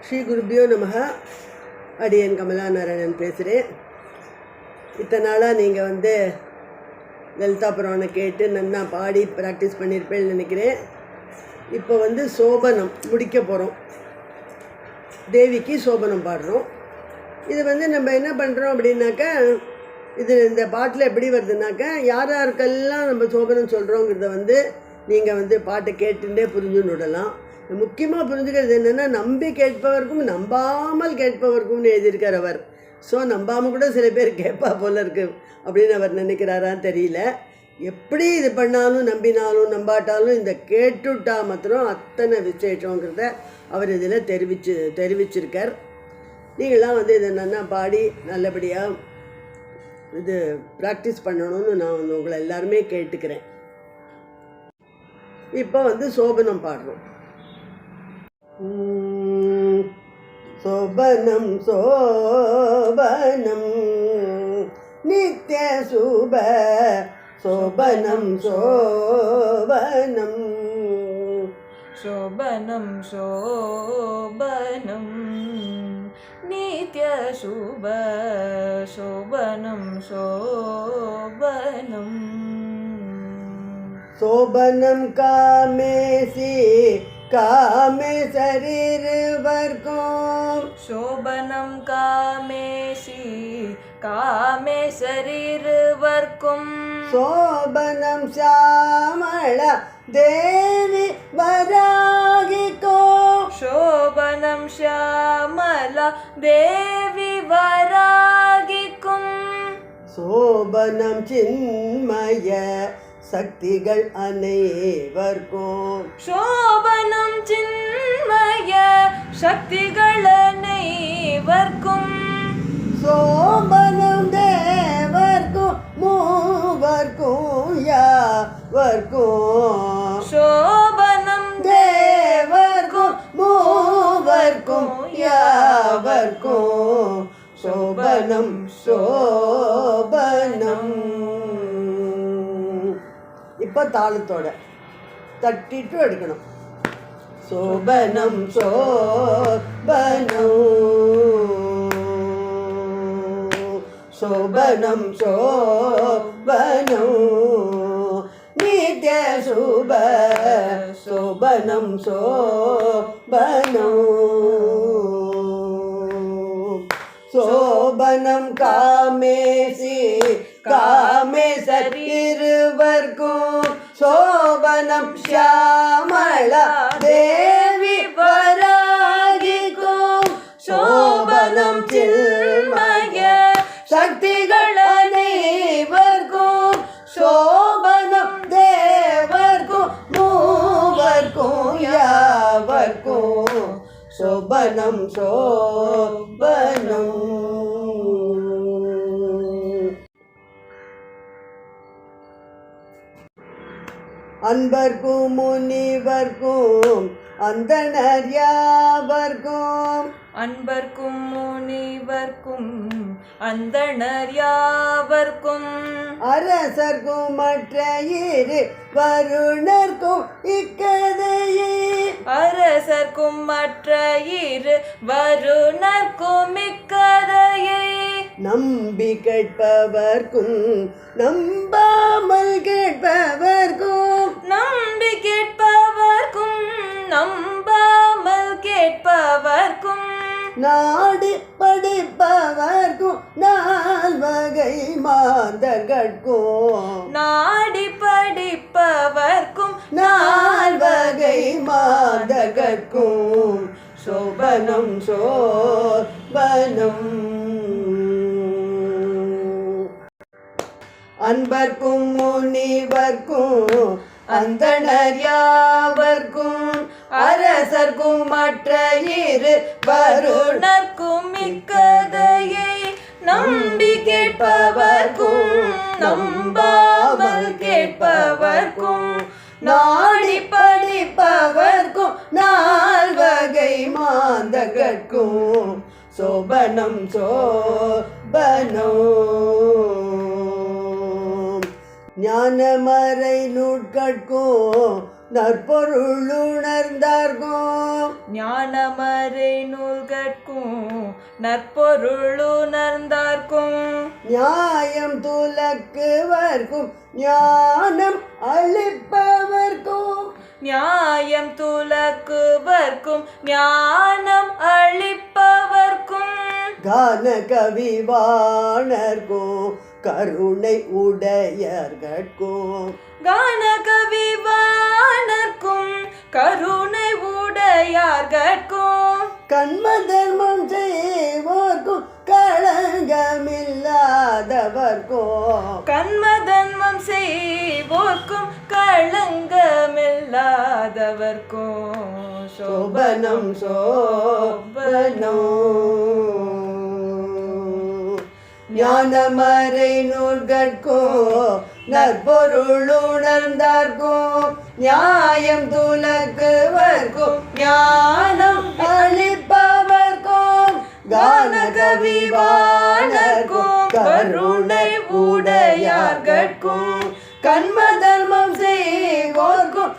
ஸ்ரீ குருபியோ நமக. அடியன் கமலா நாராயணன் பேசுகிறேன். இத்தனை நாளாக நீங்கள் லலிதா புராணம் கேட்டு நன்னா பாடி ப்ராக்டிஸ் பண்ணியிருப்பேன்னு நினைக்கிறேன். இப்போ சோபனம் முடிக்க போகிறோம். தேவிக்கு சோபனம் பாடுறோம். இது நம்ம என்ன பண்ணுறோம் அப்படின்னாக்கா, இது இந்த பாட்டில் எப்படி வருதுனாக்கா, யார் யாருக்கெல்லாம் நம்ம சோபனம் சொல்கிறோங்கிறத நீங்கள் பாட்டை கேட்டுட்டே புரிஞ்சுன்னு விடலாம். முக்கியமாக புரிஞ்சுக்கிறது என்னென்னா, நம்பி கேட்பவர்க்கும் நம்பாமல் கேட்பவர்க்கும்னு எழுதியிருக்கார் அவர். ஸோ நம்பாமல் கூட சில பேர் கேட்பா போல இருக்கு அப்படின்னு அவர் நினைக்கிறாரான்னு தெரியல. எப்படி இது பண்ணாலும் நம்பினாலும் நம்பாட்டாலும் இந்த கேட்டுட்டா மாத்திரம் அத்தனை விசேஷங்கிறத அவர் இதில் தெரிவிச்சிருக்கார். நீங்களாம் இதை நல்லா பாடி நல்லபடியாக இது ப்ராக்டிஸ் பண்ணணும்னு நான் உங்களை எல்லாருமே கேட்டுக்கிறேன். இப்போ சோபனம் பாடுறோம். சோபனம் சோபனம் நித்ய சுப சோபனம் சோபனம் சோபனம் சோபனம் நித்ய சுப சோபனம் சோபனம் சோபனம் காமேசி காமே சரீரவர்க்கும் சோபனம் காமேசி காமே சரீரவர்க்கும் சோபனம் ஷாமள தேவி வராகிக்கோ சோபனம் ஷாமல தேவி வராகிக்கும் சோபனம் சின்மய சக்திகள் அனைவர்க்கும் சோபனம் சின்மய சக்திகள் அனைவர்க்கும் சோபனம் தேவர்க்கும் மூவர்க்கும் யாவர்க்கும் சோபனம் தேவர்க்கும் மூவர்க்கும் யாவர்க்கும் சோபனம் சோபனம். இப்போ தாளத்தோட தட்டிட்டு எடுக்கணும். சோபனம் சோபனம் சோபனம் சோபனம் நித்ய சுப சோபனம் சோபனம் சோபனம் காமேசி காமே சரீரவர்க்கும் சோபனம் ஷியாமளா தேவி வராகிக்கும் சோபனம் சின்மய சக்திகள் அனைவர்க்கும் சோபனம் தேவர்க்கும் மூவர்க்கும் யாவர்க்கும் சோபனம் சோபனம். அன்பர்க்கும் முனிவர்க்கும் அந்தணர் யாவர்க்கும் அன்பர்க்கும் முனிவர்க்கும் அந்தணர் யாவர்க்கும் அரசர்க்கும் மற்ற இரு வருணர்க்கும் இக்கதையே அரசர்க்கும் மற்ற இரு வருணர்க்கும் இக்கதையை நம்பி கேட்பவர்க்கும் நம்பாமல் கேட்பவர்க்கும் நம்பி கேட்பவர்க்கும் நம்பாமல் கேட்பவர்க்கும் நாடி படிப்பவர்க்கும் நால்வகை மாந்தர்கட்கும் நாடி படிப்பவர்க்கும் நால்வகை மாந்தர்கட்கும் சோபனம் சோபனம். அன்பர்க்கும் முனிவர்க்கும் அந்தணர் யாவர்க்கும் அரசர்க்கும் மற்ற இரு வருணர்க்கும் இக்கதையை நம்பி கேட்பவர்க்கும் நம்பாமல் கேட்பவர்க்கும் நாடி படிப்பவர்க்கும் நால்வகை மாந்தர்கட்கும் சோபனம் சோபனம். ஞானமறை நூட்கட்கும் நற்பொருளுணர்ந்தார்க்கும் ஞானமறை நூல்கட்கும் நற்பொருளுணர்ந்தார்க்கும் நியாயம் துலக்குவர்க்கும் ஞானம் அளிப்பவர்க்கும் நியாயம் துலக்குவர்க்கும் ஞானம் அளிப்பவர்க்கும் கான கவிவாணர்க்கும் கருணை உடையர்கட்கும் கான கவிவாணர்க்கும் கருணை உடையார்கட்கும் கண்ம தர்மம் செய்வோர்க்கும் களங்கமில்லாதவர்க்கும் கண்ம தர்மம் செய்வோர்க்கும் களங்கமில்லாதவர்க்கும் சோபனம் சோபனம் ஞானமறை நூல்கட்கும் நற்பொருளுணர்ந்தார்க்கும் நியாயம் துலக்குவர்க்கும் ஞானம் அளிப்பவர்க்கும் கான கவிவாணர்க்கும் கருணை உடையார்கட்கும் கண்ம தர்மம் செய்வோர்க்கும்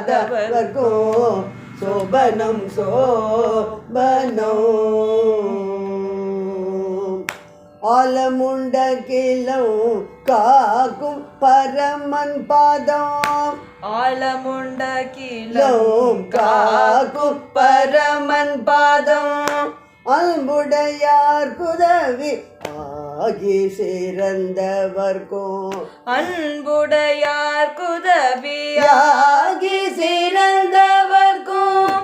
களங்கமில்லாதவர்க்கும் சோபனம் சோபனம் ஆலமுண்ட கிலம் காக்கும் பரமன் பாதம் ஆலமுண்ட கிலம் கிலம் காக்கும் பரமன் பாதம் அன்புடையார் குதவி ஆகி சிறந்தவர்க்கும் அன்புடையார் குதவி ஆகி சிறந்தவர்க்கும்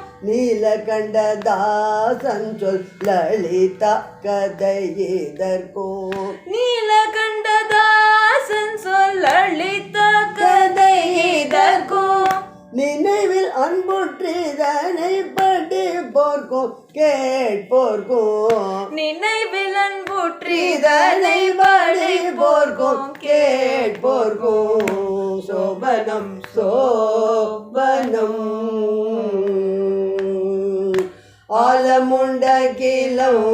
நீலகண்டதாசன் சொல் லலிதா கதை இதற்கும் நீலகண்டதாசன் சொல்லளித்த கதை இதற்கும் நினைவில் அன்புற்றிதனை படிப்போர்க்கும் கேட்போர்க்கும் நினைவில் இதனை படிப்போர்க்கும் கேட்போர்க்கும் சோபனம் சோபனம் ஆலமுண்ட கிலம்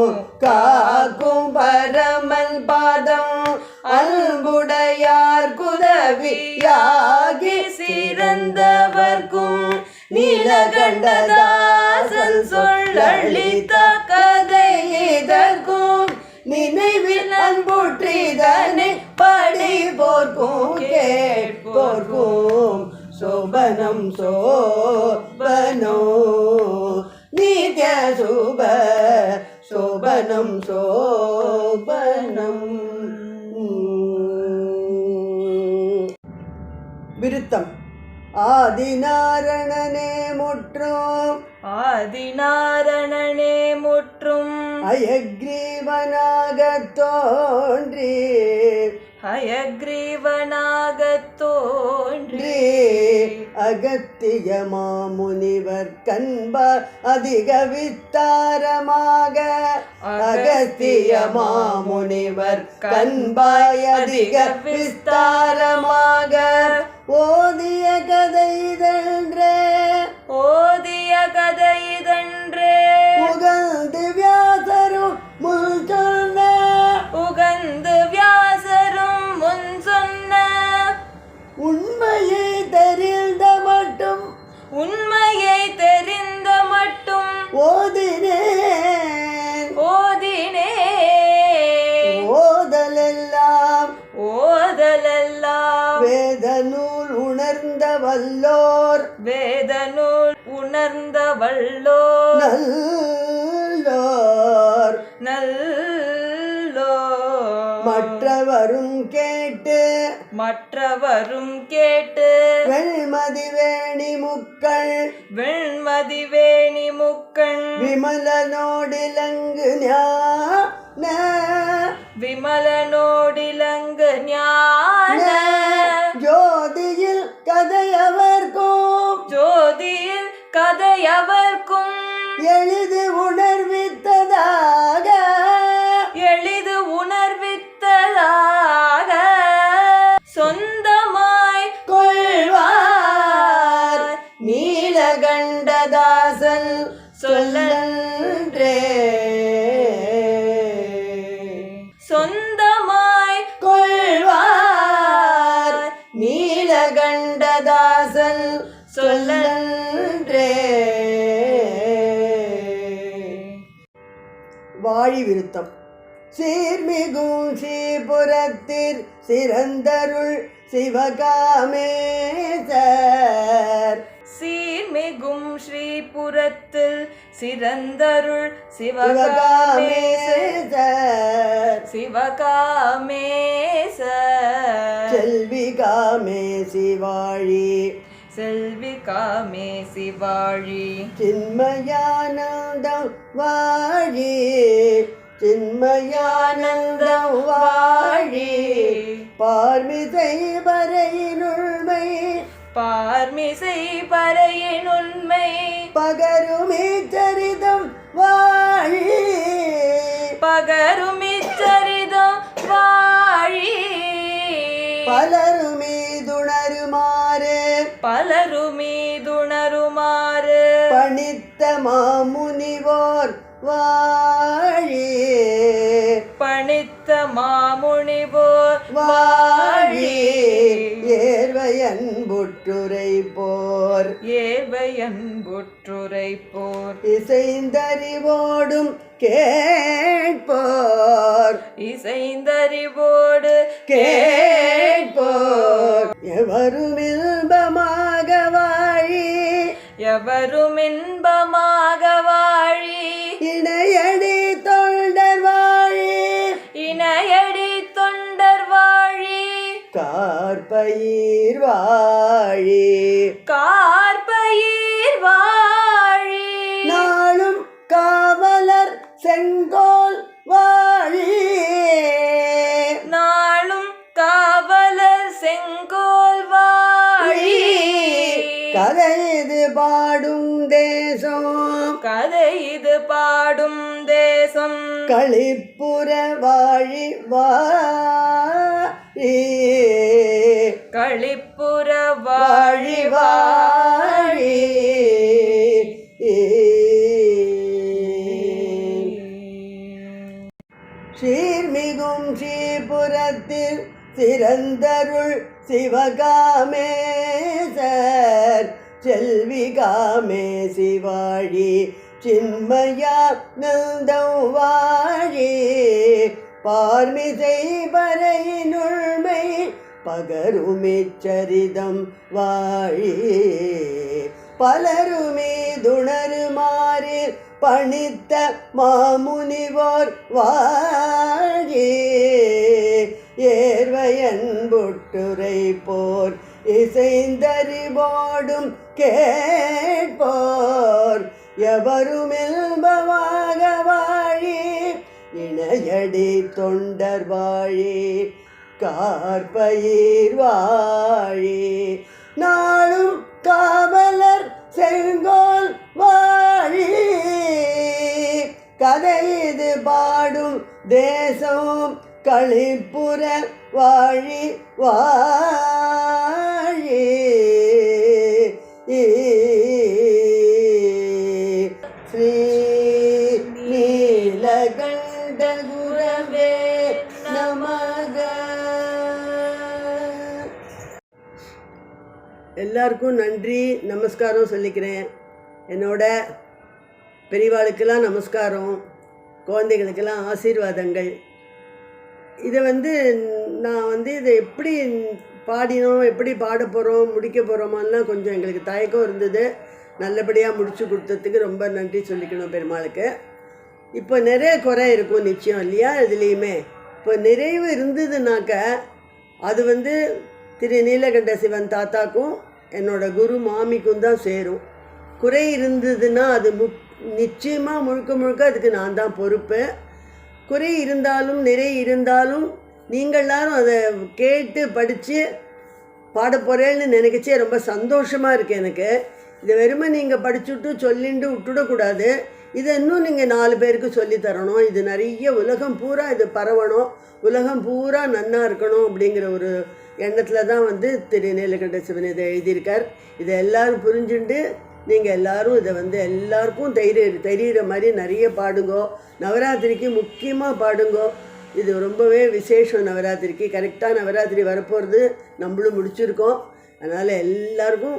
காக்கும் பரமன் பாதம் அன்புடையார் குதவியாகி சிறந்தவர்க்கும் நீலகண்டதாசன் சொல்லளித்த கதை இதற்கும் நினைவில் அன்புற்றிதனை படிப்போர்க்கும் கேட்போர்க்கும் சோபனம் சோபனம் நித்ய சுப சோபனம் சோபனம் விருத்தம் ஆதிநாரணனே முற்றும் ஆதிநாரணனே முற்றும் அயக்ரீவனாகத் தோன்றி ஹயக்ரீவனாகத் தோன்றி அகத்திய மாமுனிவர் கண்பார் அதிக விஸ்தாரமாக அகத்திய மாமுனிவர் கண்பாய் அதிக விஸ்தாரமாக ஓதிய கதை இதன்றே ஓதிய கதை இதன்றே புகழ்ந்து வியாசரும் முன் சொன்ன உகந்து வியாசரும் முன் சொன்ன உண்மையை தெரிந்த மட்டும் உண்மையை தெரிந்த மட்டும் ஓதினேன் ஓதினேன் ஓதலெல்லாம் ஓதலெல்லாம் வேத நூல் உணர்ந்த வல்லோர் வேத நூல் உணர்ந்த வல்லோர் நல்லோர் நல்லோர் மற்றவரும் கேட்டு மற்றவரும் கேட்டு வெண்மதி வேணி முக்கள் வெண்மதி வேணி முக்கண் விமலனோடிலங்கு ஞான விமலனோடிலங்கு ஞான ஜோதியில் கதையவர்க்கும் ஜோதியில் கதையவர்க்கும் எளிது உணர்வித்ததாக எளிது உணர்வித்ததாக சொந்தமாய் கொள்வார் நீலகண்டதாசன் சொல்லன்றே சொந்தமாய் கொள்வார் நீலகண்ட வாழி விருத்தம். சீர்மிகும் ஸ்ரீபுரத்திற் சிறந்தருள் சிவகாமேசர். சீர்மிகும் ஸ்ரீபுரத்தில் சிறந்தருள் சிவகாமேசர். சிவகாமேசர். செல்வி காமேசி வாழி. செல்வி காமேசி வாழி. சின்மயானந்தம் வாழி. சின்மயானந்தம் வாழி. பார்மிசை பறையினுள்மை. பார்மிசை பறையினுண்மை. பகருமிச்சரிதம் வாழி. பகருமிச்சரிதம் வாழி. பலருமீதுணருமாறு. பலருமீதுணருமாறு. பணித்த மாமுனிவோர் வாழி. பணித்த மாமுனிவோர் வாழி. ஏர்வையன்புற்றுரை போர். ஏர்வையன்புற்றுரை போர். இசைந்தறிவோடும் கேட்போர். இசைந்தறிவோடு கேட்போர். எவரும் இன்பமாக வாழி. எவரும் இன்பமாக வாழி. இணையடி தொண்டர் வாழி. இணையடி தொண்டர் வாழி. கார்பயிர் வாழி. கார்பயிர் வாழி. நாளும் காவலர் செங்கோல் வாழி. நாளும் காவலர் செங்கோல் வாழி. கதை இது பாடும் தேசம். கதை இது பாடும் தேசம். களிப்புற வாழி வாழி. களிப்புற வாழி வாழி வாழி. சீர்மிகும் ஸ்ரீபுரத்தில் சிறந்தருள் சிவகாமேசர். செல்வி காமேசி வாழி. சின்மயானந்தம் வாழி. பார்மிசை பறையினுள்மை. பகருமிச்சரிதம் வாழி. பலருமீதுணருமாறு. பணித்த மாமுனிவோர் வாழி. ஏர்வையன்புற்றுரை போர். இசைந்தறிவோடும் கேட்போர். எவரும் இன்பமாக வாழி. இணையடி தொண்டர் வாழி. கார்பயிர் வாழி. நாளும் காவலர் செங்கோல் வாழி. கதை இது பாடும் தேசம். களிப்புற வாழி வாழி. ஸ்ரீ நீலகண்ட குரவே நமக. எல்லாருக்கும் நன்றி நமஸ்காரம் சொல்லிக்கிறேன். என்னோட பெரியவாளுக்கெல்லாம் நமஸ்காரம், குழந்தைகளுக்கெல்லாம் ஆசீர்வாதங்கள். இதை நான் இதை எப்படி பாடினோம், எப்படி பாட போகிறோம், முடிக்க போகிறோமான்லாம் கொஞ்சம் எங்களுக்கு தயக்கம் இருந்தது. நல்லபடியாக முடிச்சு கொடுத்ததுக்கு ரொம்ப நன்றி சொல்லிக்கணும் பெருமாளுக்கு. இப்போ நிறைய குறை இருக்கும் நிச்சயம் இல்லையா இதுலேயுமே. இப்போ நிறைவு இருந்ததுனாக்க அது திரு நீலகண்ட சிவன் தாத்தாக்கும் என்னோட குரு மாமிக்கும் தான் சேரும். குறை இருந்ததுன்னா அது நிச்சயமாக முழுக்க முழுக்க அதுக்கு நான் தான் பொறுப்பு. குறை இருந்தாலும் நிறை இருந்தாலும் நீங்கள் எல்லாரும் அதை கேட்டு படித்து பாட போகிறேன்னு நினைக்கச்சே ரொம்ப சந்தோஷமாக இருக்குது எனக்கு. இதை வெறுமை நீங்கள் படிச்சுட்டு சொல்லிட்டு விட்டுடக்கூடாது. இதை இன்னும் நீங்கள் 4 பேருக்கு சொல்லித்தரணும். இது நிறைய உலகம் பூரா இது பரவணும், உலகம் பூரா நன்னா இருக்கணும் அப்படிங்கிற ஒரு எண்ணத்தில் தான் திரு நீலகண்ட சிவன் இதை எழுதியிருக்கார். இதை எல்லோரும் புரிஞ்சுண்டு நீங்கள் எல்லோரும் இதை எல்லாருக்கும் தெரிகிற மாதிரி நிறைய பாடுங்கோ. நவராத்திரிக்கு முக்கியமாக பாடுங்கோ. இது ரொம்பவே விசேஷம். நவராத்திரிக்கு கரெக்டாக நவராத்திரி வரப்போகிறது, நம்மளும் முடிச்சிருக்கோம். அதனால் எல்லாருக்கும்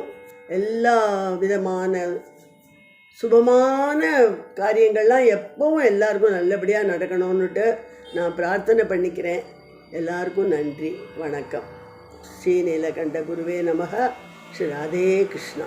எல்லா விதமான சுபமான காரியங்கள்லாம் எப்பவும் எல்லாருக்கும் நல்லபடியாக நடக்கணும்னுட்டு நான் பிரார்த்தனை பண்ணிக்கிறேன். எல்லாருக்கும் நன்றி, வணக்கம். ஸ்ரீ நீலகண்ட குருவே நமக. ஸ்ரீ ராதே கிருஷ்ணா.